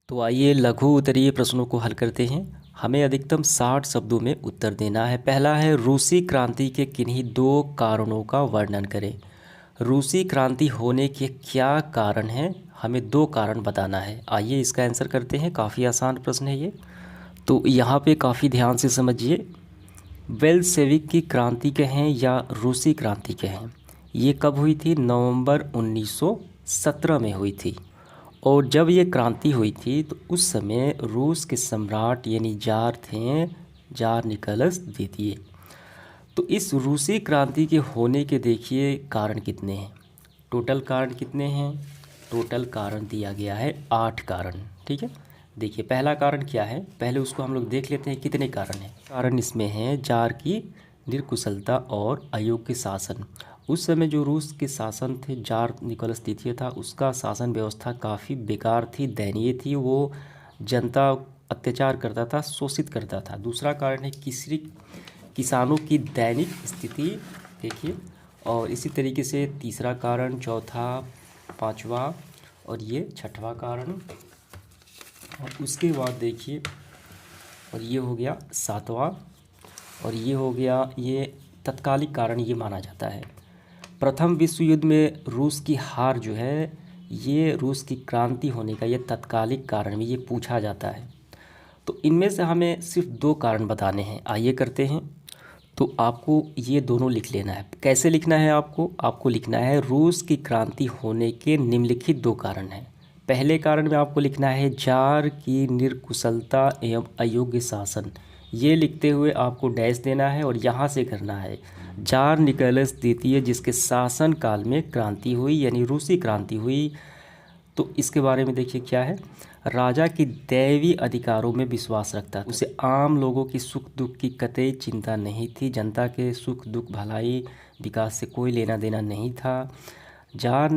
तो आइए लघु उत्तरीय प्रश्नों को हल करते हैं। हमें अधिकतम 60 शब्दों में उत्तर देना है। पहला है, रूसी क्रांति के किन्हीं दो कारणों का वर्णन करें। रूसी क्रांति होने के क्या कारण हैं, हमें दो कारण बताना है। आइए इसका आंसर करते हैं। काफ़ी आसान प्रश्न है ये। तो यहाँ पे काफ़ी ध्यान से समझिए। वेल्शेविक की क्रांति कहें या रूसी क्रांति कहें, ये कब हुई थी? नवंबर 1917 में हुई थी। और जब ये क्रांति हुई थी तो उस समय रूस के सम्राट यानी जार थे, जार निकोलस द्वितीय। तो इस रूसी क्रांति के होने के देखिए कारण कितने हैं। टोटल कारण कितने हैं? टोटल कारण दिया गया है 8 कारण। ठीक है, देखिए पहला कारण क्या है, पहले उसको हम लोग देख लेते हैं कितने कारण हैं। कारण इसमें हैं जार की निर्कुशलता और अयोग्य शासन। उस समय जो रूस के शासन थे, जार निकोलस द्वितीय था, उसका शासन व्यवस्था काफ़ी बेकार थी, दयनीय थी। वो जनता अत्याचार करता था, शोषित करता था। दूसरा कारण है किसानों की दैनिक स्थिति, देखिए। और इसी तरीके से तीसरा कारण, चौथा, पांचवा और ये छठवां कारण। और उसके बाद देखिए, और ये हो गया सातवां, और ये हो गया ये तत्कालिक कारण ये माना जाता है। प्रथम विश्व युद्ध में रूस की हार जो है, ये रूस की क्रांति होने का ये तत्कालिक कारण भी ये पूछा जाता है। तो इनमें से हमें सिर्फ दो कारण बताने हैं। आइए करते हैं। तो आपको ये दोनों लिख लेना है। कैसे लिखना है? आपको लिखना है रूस की क्रांति होने के निम्नलिखित दो कारण हैं। पहले कारण में आपको लिखना है जार की निर्कुशलता एवं अयोग्य शासन। ये लिखते हुए आपको डैश देना है और यहाँ से करना है जार निकोलस द्वितीय जिसके शासन काल में क्रांति हुई यानी रूसी क्रांति हुई। तो इसके बारे में देखिए क्या है। राजा की दैवी अधिकारों में विश्वास रखता था, उसे आम लोगों की सुख दुख की कतई चिंता नहीं थी, जनता के सुख दुख भलाई विकास से कोई लेना देना नहीं था। जार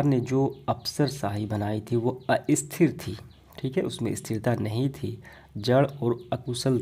ने जो अफसरशाही बनाई थी वो अस्थिर थी, ठीक है, उसमें स्थिरता नहीं थी, जड़ और अकुशल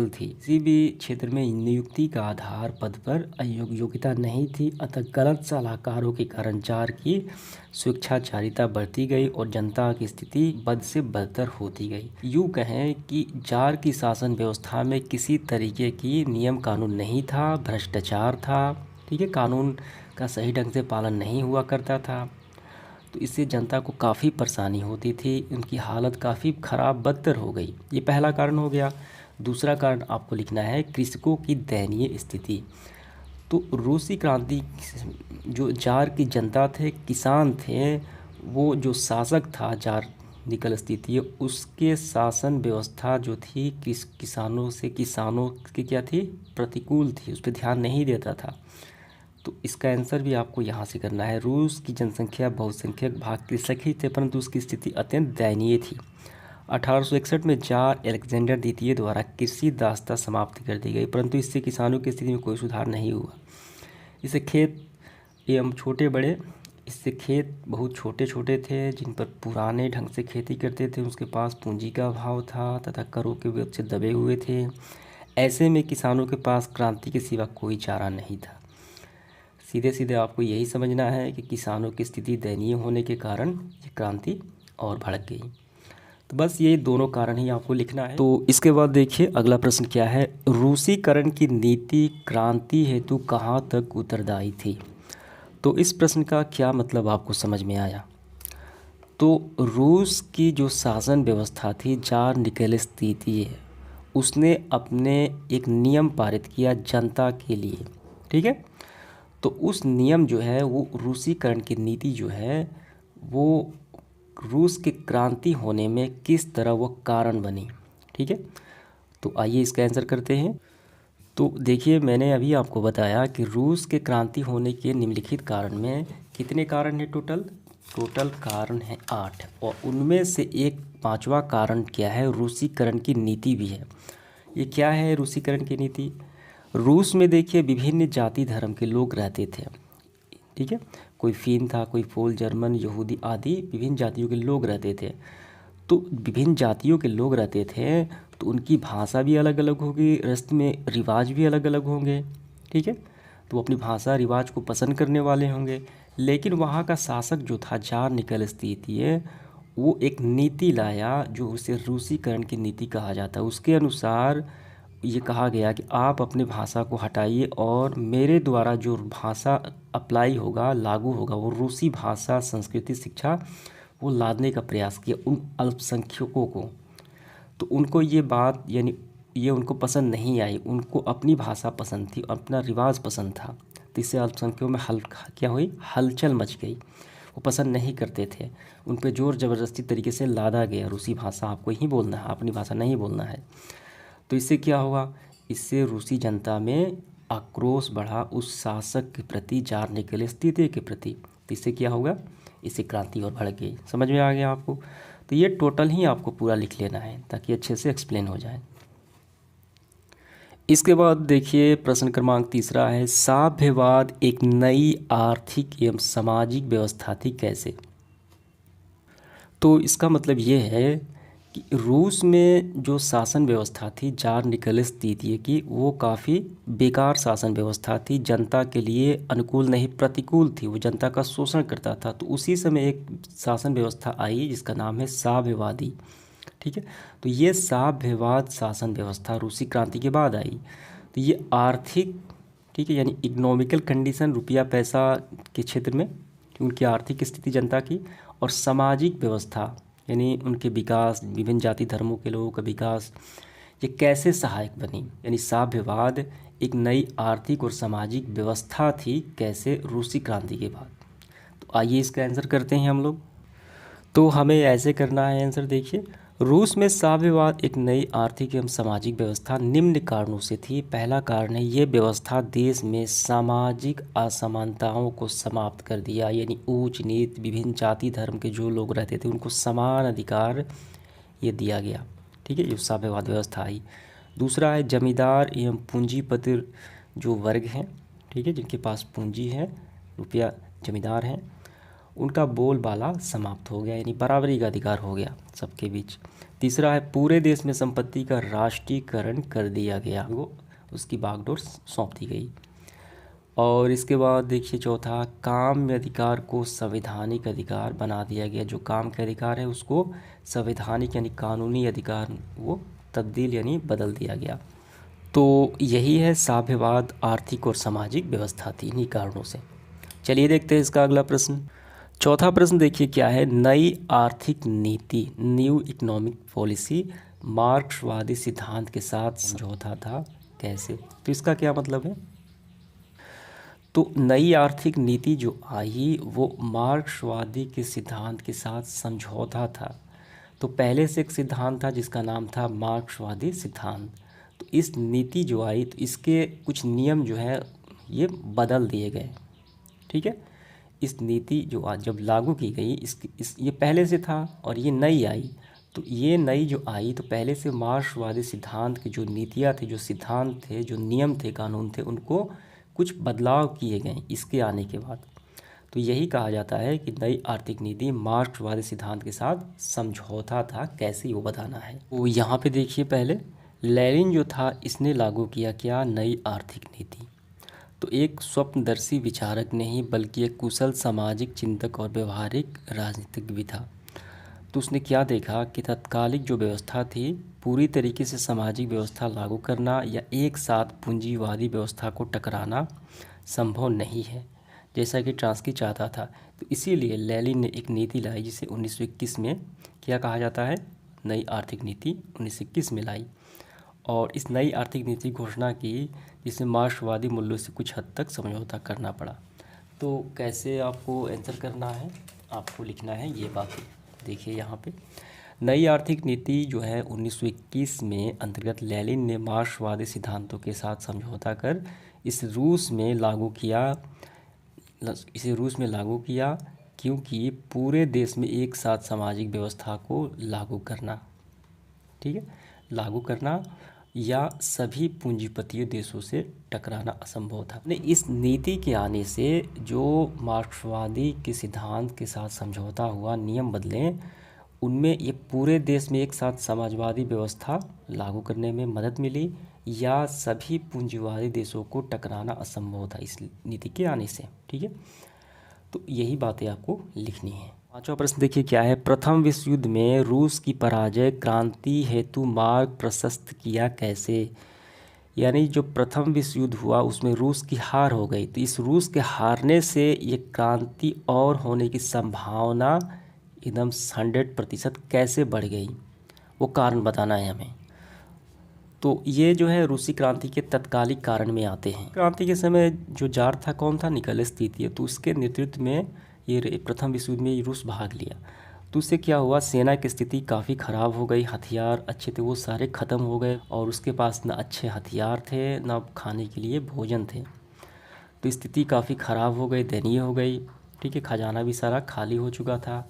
थी। किसी भी क्षेत्र में नियुक्ति का आधार पद पर योग्यता नहीं थी, अतः गलत सलाहकारों के कारण जार की स्वेच्छाचारिता बढ़ती गई और जनता की स्थिति बद से बदतर होती गई। यूँ कहें कि जार की शासन व्यवस्था में किसी तरीके की नियम कानून नहीं था, भ्रष्टाचार था, ठीक है, कानून का सही ढंग से पालन नहीं हुआ करता था। तो इससे जनता को काफ़ी परेशानी होती थी, उनकी हालत काफ़ी ख़राब बदतर हो गई। ये पहला कारण हो गया। दूसरा कारण आपको लिखना है कृषकों की दयनीय स्थिति। तो रूसी क्रांति जो जार की जनता थे, किसान थे, वो जो शासक था जार निकोलस द्वितीय, उसके शासन व्यवस्था जो थी किसानों की क्या थी, प्रतिकूल थी, उस पर ध्यान नहीं देता था। तो इसका आंसर भी आपको यहाँ से करना है। रूस की जनसंख्या बहुसंख्यक भाग कृषक ही थे, परंतु उसकी स्थिति अत्यंत दयनीय थी। 1861 में जार अलेक्जेंडर द्वितीय द्वारा कृषि दासता समाप्त कर दी गई, परंतु इससे किसानों की स्थिति में कोई सुधार नहीं हुआ। इससे खेत एवं इससे खेत बहुत छोटे छोटे थे, जिन पर पुराने ढंग से खेती करते थे उसके पास पूंजी का अभाव था तथा करों के बोझ से दबे हुए थे। ऐसे में किसानों के पास क्रांति के सिवा कोई चारा नहीं था। सीधे सीधे आपको यही समझना है कि किसानों की स्थिति दयनीय होने के कारण ये क्रांति और भड़क गई। तो बस ये दोनों कारण ही आपको लिखना है। तो इसके बाद देखिए अगला प्रश्न क्या है। रूसीकरण की नीति क्रांति हेतु कहाँ तक उत्तरदायी थी? तो इस प्रश्न का क्या मतलब आपको समझ में आया? तो रूस की जो शासन व्यवस्था थी, जार निकोलस द्वितीय, उसने अपने एक नियम पारित किया जनता के लिए, ठीक है। तो उस नियम जो है वो रूसीकरण की नीति जो है वो रूस के क्रांति होने में किस तरह वो कारण बनी, ठीक है। तो आइए इसका आंसर करते हैं। तो देखिए मैंने अभी आपको बताया कि रूस के क्रांति होने के निम्नलिखित कारण में कितने कारण हैं टोटल कारण है 8, और उनमें से एक पांचवा कारण क्या है, रूसीकरण की नीति भी है। ये क्या है रूसीकरण की नीति? रूस में देखिए विभिन्न जाति धर्म के लोग रहते थे, ठीक है। कोई फिन था, कोई पोल, जर्मन, यहूदी आदि विभिन्न जातियों के लोग रहते थे। तो विभिन्न जातियों के लोग रहते थे तो उनकी भाषा भी अलग अलग होगी, रस्म में रिवाज भी अलग अलग होंगे, ठीक है। तो वो अपनी भाषा रिवाज को पसंद करने वाले होंगे। लेकिन वहाँ का शासक जो था जार निकोलस तृतीय, वो एक नीति लाया जो उसे रूसीकरण की नीति कहा जाता है। उसके अनुसार ये कहा गया कि आप अपनी भाषा को हटाइए और मेरे द्वारा जो भाषा अप्लाई होगा, लागू होगा, वो रूसी भाषा, संस्कृति, शिक्षा वो लादने का प्रयास किया उन अल्पसंख्यकों को। तो उनको ये बात यानी ये उनको पसंद नहीं आई। उनको अपनी भाषा पसंद थी, अपना रिवाज पसंद था। तो इससे अल्पसंख्यकों में क्या हुई, हलचल मच गई। वो पसंद नहीं करते थे, उन पर ज़ोर ज़बरदस्ती तरीके से लादा गया रूसी भाषा आपको ही बोलना है, अपनी भाषा नहीं बोलना है। तो इससे क्या हुआ, इससे रूसी जनता में आक्रोश बढ़ा उस शासक के प्रति, जार निकोलस तृतीय के प्रति। तो इससे क्या होगा, इससे क्रांति और भड़क गई। समझ में आ गया आपको। तो ये टोटल ही आपको पूरा लिख लेना है ताकि अच्छे से एक्सप्लेन हो जाए। इसके बाद देखिए प्रश्न क्रमांक तीसरा है, साम्यवाद एक नई आर्थिक एवं सामाजिक व्यवस्था थी कैसे। तो इसका मतलब ये है कि रूस में जो शासन व्यवस्था थी जार निकोलस तृतीय की, वो काफ़ी बेकार शासन व्यवस्था थी, जनता के लिए अनुकूल नहीं, प्रतिकूल थी, वो जनता का शोषण करता था। तो उसी समय एक शासन व्यवस्था आई जिसका नाम है साम्यवादी। ठीक है, तो ये साम्यवाद शासन व्यवस्था रूसी क्रांति के बाद आई। तो ये आर्थिक, ठीक है, यानी इकोनॉमिकल कंडीशन, रुपया पैसा के क्षेत्र में उनकी आर्थिक स्थिति जनता की, और सामाजिक व्यवस्था यानी उनके विकास, विभिन्न जाति धर्मों के लोगों का विकास, ये कैसे सहायक बनी। यानी साम्यवाद एक नई आर्थिक और सामाजिक व्यवस्था थी कैसे, रूसी क्रांति के बाद। तो आइए इसका आंसर करते हैं हम लोग। तो हमें ऐसे करना है आंसर, देखिए रूस में साम्यवाद एक नई आर्थिक एवं सामाजिक व्यवस्था निम्न कारणों से थी। पहला कारण है, ये व्यवस्था देश में सामाजिक असमानताओं को समाप्त कर दिया, यानी ऊंच नीच, विभिन्न जाति धर्म के जो लोग रहते थे उनको समान अधिकार ये दिया गया। ठीक है, ये साम्यवाद व्यवस्था आई। दूसरा है, जमींदार एवं पूंजीपति जो वर्ग हैं, ठीक है, जिनके पास पूंजी है, रुपया, जमींदार हैं, उनका बोलबाला समाप्त हो गया, यानी बराबरी का अधिकार हो गया सबके बीच। तीसरा है, पूरे देश में संपत्ति का राष्ट्रीयकरण कर दिया गया, वो उसकी बागडोर सौंप दी गई। और इसके बाद देखिए चौथा, काम में अधिकार को संवैधानिक अधिकार बना दिया गया। जो काम के अधिकार है उसको संवैधानिक यानी कानूनी अधिकार वो तब्दील यानी बदल दिया गया। तो यही है साम्यवाद आर्थिक और सामाजिक व्यवस्था थी इन्हीं कारणों से। चलिए देखते हैं इसका अगला प्रश्न। चौथा प्रश्न देखिए क्या है, नई आर्थिक नीति, न्यू इकोनॉमिक पॉलिसी मार्क्सवादी सिद्धांत के साथ समझौता था कैसे। तो इसका क्या मतलब है, तो नई आर्थिक नीति जो आई वो मार्क्सवादी के सिद्धांत के साथ समझौता था। तो पहले से एक सिद्धांत था जिसका नाम था मार्क्सवादी सिद्धांत। तो इस नीति जो आई तो इसके कुछ नियम जो है ये बदल दिए गए। ठीक है, इस नीति जो आज जब लागू की गई ये पहले से था और ये नई आई। तो ये नई जो आई तो पहले से मार्क्सवादी सिद्धांत की जो नीतियाँ थी, जो सिद्धांत थे, जो नियम थे, कानून थे, उनको कुछ बदलाव किए गए इसके आने के बाद। तो यही कहा जाता है कि नई आर्थिक नीति मार्क्सवादी सिद्धांत के साथ समझौता था। कैसे वो बताना है। वो यहाँ पे देखिए, पहले लेनिन जो था इसने लागू किया क्या, नई आर्थिक नीति। तो एक स्वप्नदर्शी विचारक नहीं बल्कि एक कुशल सामाजिक चिंतक और व्यवहारिक राजनीतिक भी था। तो उसने क्या देखा कि तत्कालिक जो व्यवस्था थी पूरी तरीके से सामाजिक व्यवस्था लागू करना या एक साथ पूंजीवादी व्यवस्था को टकराना संभव नहीं है, जैसा कि ट्रांस्की चाहता था। तो इसीलिए लेनिन ने एक नीति लाई जिसे 1921 में क्या कहा जाता है, नई आर्थिक नीति 1921 में लाई। और इस नई आर्थिक नीति घोषणा की जिसमें मार्क्सवादी मूल्यों से कुछ हद तक समझौता करना पड़ा। तो कैसे आपको आंसर करना है, आपको लिखना है ये बातें। देखिए यहाँ पे नई आर्थिक नीति जो है 1921 में अंतर्गत लेनिन ने मार्क्सवादी सिद्धांतों के साथ समझौता कर इसे रूस में लागू किया क्योंकि पूरे देश में एक साथ सामाजिक व्यवस्था को लागू करना, ठीक है, लागू करना या सभी पूंजीपतियों देशों से टकराना असंभव था। इस नीति के आने से जो मार्क्सवादी के सिद्धांत के साथ समझौता हुआ, नियम बदले, उनमें ये पूरे देश में एक साथ समाजवादी व्यवस्था लागू करने में मदद मिली या सभी पूंजीवादी देशों को टकराना असंभव था इस नीति के आने से। ठीक है, तो यही बातें आपको लिखनी है। पांचवा प्रश्न देखिए क्या है, प्रथम विश्व युद्ध में रूस की पराजय क्रांति हेतु मार्ग प्रशस्त किया कैसे। यानी जो प्रथम विश्व युद्ध हुआ उसमें रूस की हार हो गई, तो इस रूस के हारने से ये क्रांति और होने की संभावना एकदम 100% कैसे बढ़ गई, वो कारण बताना है हमें। तो ये जो है रूसी क्रांति के तत्कालिक कारण में आते हैं। क्रांति के समय जो जार था कौन था, निकोलस तृतीय, तो उसके नेतृत्व में ये प्रथम विश्व युद्ध में रूस भाग लिया। तो उससे क्या हुआ, सेना की स्थिति काफ़ी ख़राब हो गई, हथियार अच्छे थे वो सारे ख़त्म हो गए और उसके पास ना अच्छे हथियार थे ना खाने के लिए भोजन थे। तो स्थिति काफ़ी ख़राब हो गई, दयनीय हो गई। ठीक है, खजाना भी सारा खाली हो चुका था।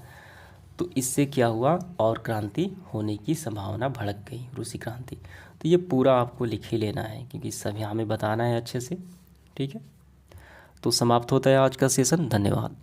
तो इससे क्या हुआ, और क्रांति होने की संभावना भड़क गई, रूसी क्रांति। तो ये पूरा आपको लिख ही लेना है क्योंकि सभी हमें बताना है अच्छे से। ठीक है, तो समाप्त होता है आज का सेशन। धन्यवाद।